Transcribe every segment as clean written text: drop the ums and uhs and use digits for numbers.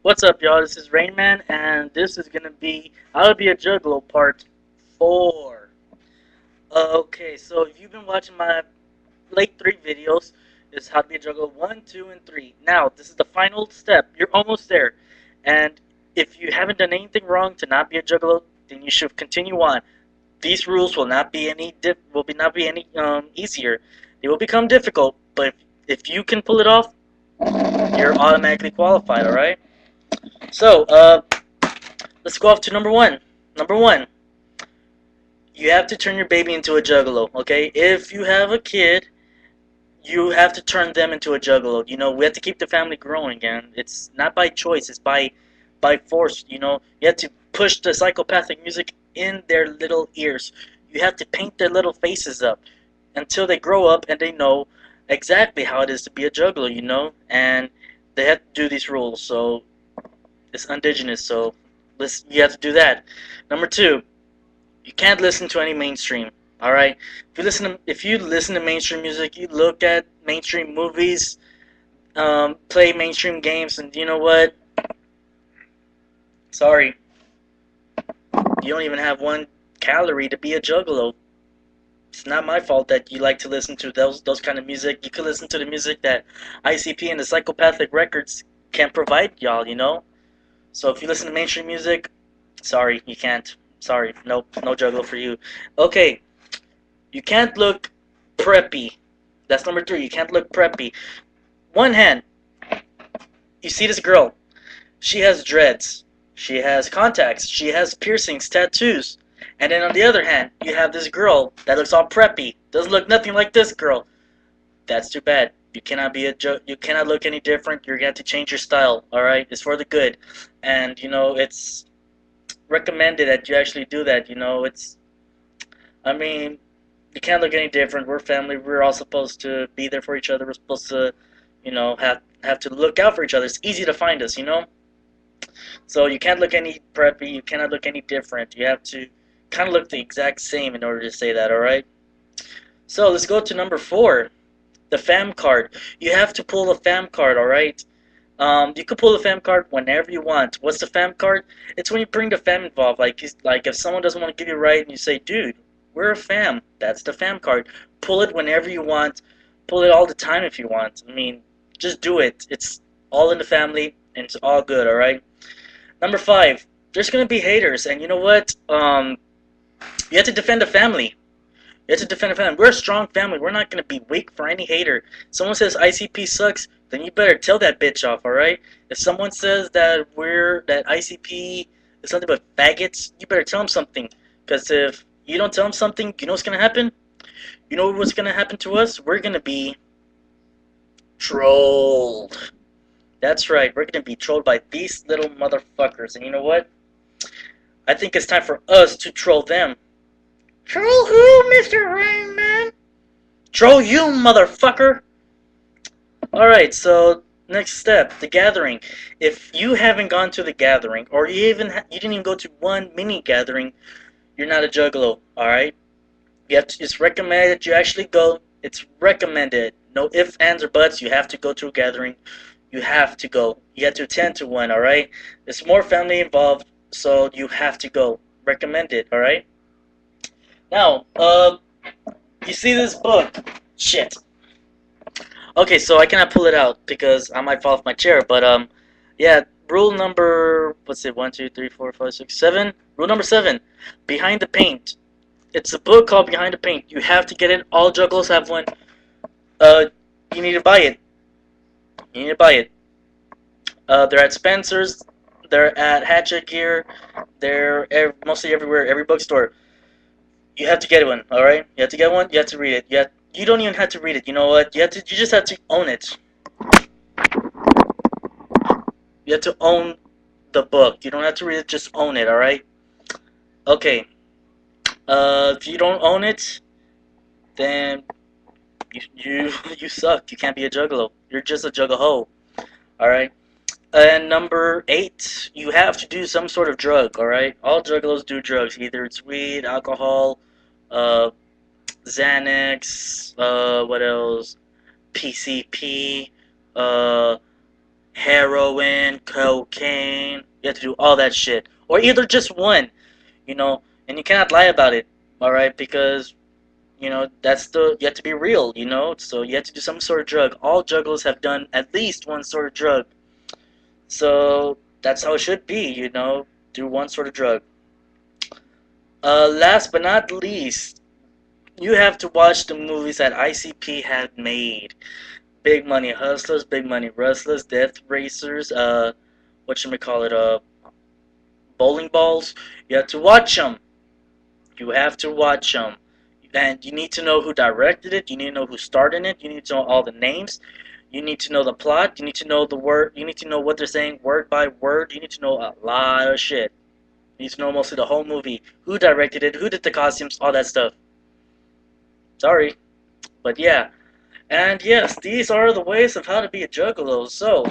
What's up, y'all? This is Rainman, and this is gonna be How to Be a Juggalo Part 4. Okay, so if you've been watching my late 3 videos, it's How to Be a Juggalo 1, 2, and 3. Now, this is the final step. You're almost there. And if you haven't done anything wrong to not be a Juggalo, then you should continue on. These rules will not be any easier. They will become difficult, but if you can pull it off, you're automatically qualified, alright? So, let's go off to number one. Number one, you have to turn your baby into a juggalo, okay? If you have a kid, you have to turn them into a juggalo. You know, we have to keep the family growing, and it's not by choice, it's by force, you know? You have to push the psychopathic music in their little ears. You have to paint their little faces up until they grow up and they know exactly how it is to be a juggalo, you know? And they have to do these rules, so it's indigenous, so you have to do that. Number two, you can't listen to any mainstream. All right, if you listen to mainstream music, you look at mainstream movies, play mainstream games, and you know what? Sorry, you don't even have 1 calorie to be a juggalo. It's not my fault that you like to listen to those kind of music. You could listen to the music that ICP and the Psychopathic Records can provide y'all. You know. So if you listen to mainstream music, sorry, you can't. Sorry, nope, no juggalo for you. Okay, you can't look preppy. That's number 3. You can't look preppy. One hand, you see this girl. She has dreads. She has contacts. She has piercings, tattoos. And then on the other hand, you have this girl that looks all preppy. Doesn't look nothing like this girl. That's too bad. You cannot you cannot look any different. You're going to have to change your style, all right? It's for the good. And, you know, it's recommended that you actually do that, you know? I mean, you can't look any different. We're family. We're all supposed to be there for each other. We're supposed to, you know, have to look out for each other. It's easy to find us, you know? So you can't look any preppy. You cannot look any different. You have to kind of look the exact same in order to say that, all right? So let's go to number 4. The fam card. You have to pull a fam card, alright? You can pull the fam card whenever you want. What's the fam card? It's when you bring the fam involved. Like if someone doesn't want to give you a ride and you say, dude, we're a fam. That's the fam card. Pull it whenever you want. Pull it all the time if you want. I mean, just do it. It's all in the family and it's all good, alright? Number 5. There's going to be haters. And you know what? You have to defend the family. You have to defend the family. We're a strong family. We're not going to be weak for any hater. Someone says ICP sucks, then you better tell that bitch off, alright? If someone says that ICP is nothing but faggots, you better tell them something. Because if you don't tell them something, you know what's going to happen? You know what's going to happen to us? We're going to be trolled. That's right. We're going to be trolled by these little motherfuckers. And you know what? I think it's time for us to troll them. Troll who, Mr. Rainman? Troll you, motherfucker! Alright, so next step, the gathering. If you haven't gone to the gathering, or you didn't even go to one mini gathering, you're not a juggalo, alright? It's recommended that you actually go. It's recommended. No ifs, ands, or buts. You have to go to a gathering. You have to go. You have to attend to one, alright? There's more family involved, so you have to go. Recommended, alright? Now, you see this book? Shit. Okay, so I cannot pull it out because I might fall off my chair. But yeah. Rule number, what's it? 1, 2, 3, 4, 5, 6, 7. Rule number 7: Behind the Paint. It's a book called Behind the Paint. You have to get it. All juggalos have one. You need to buy it. You need to buy it. They're at Spencer's. They're at Hatchet Gear. They're mostly everywhere. Every bookstore. You have to get one, alright? You have to get one, you have to read it. You don't even have to read it, you know what? You just have to own it. You have to own the book. You don't have to read it, just own it, alright? Okay. If you don't own it, then you suck. You can't be a juggalo. You're just a juggalo. Alright? And number 8, you have to do some sort of drug, alright? All juggalos do drugs. Either it's weed, alcohol, Xanax, what else? PCP, heroin, cocaine. You have to do all that shit, or either just one, you know. And you cannot lie about it, all right? Because that's you have to be real, So you have to do some sort of drug. All juggalos have done at least one sort of drug, so that's how it should be, Do one sort of drug. Last but not least, you have to watch the movies that ICP had made. Big Money Hustlers, Big Money Rustlers, Death Racers, whatchamacallit, bowling balls. You have to watch them. You have to watch them. And you need to know who directed it. You need to know who starred in it. You need to know all the names. You need to know the plot. You need to know the word. You need to know what they're saying word by word. You need to know a lot of shit. You need to know mostly the whole movie. Who directed it? Who did the costumes? All that stuff. Sorry. But yeah. And yes, these are the ways of how to be a juggalo. So,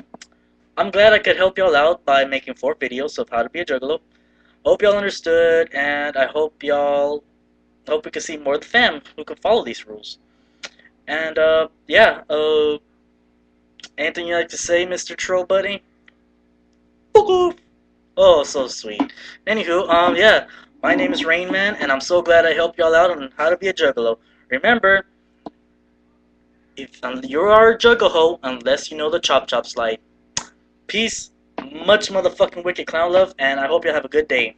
I'm glad I could help y'all out by making 4 videos of how to be a juggalo. Hope y'all understood, and I hope we can see more of the fam who can follow these rules. And yeah, anything you like to say, Mr. Troll Buddy? Oh, so sweet. Anywho, yeah, my name is Rainman, and I'm so glad I helped y'all out on how to be a juggalo. Remember, if you are a juggalo, unless you know the chop chop slide. Peace, much motherfucking wicked clown love, and I hope y'all have a good day.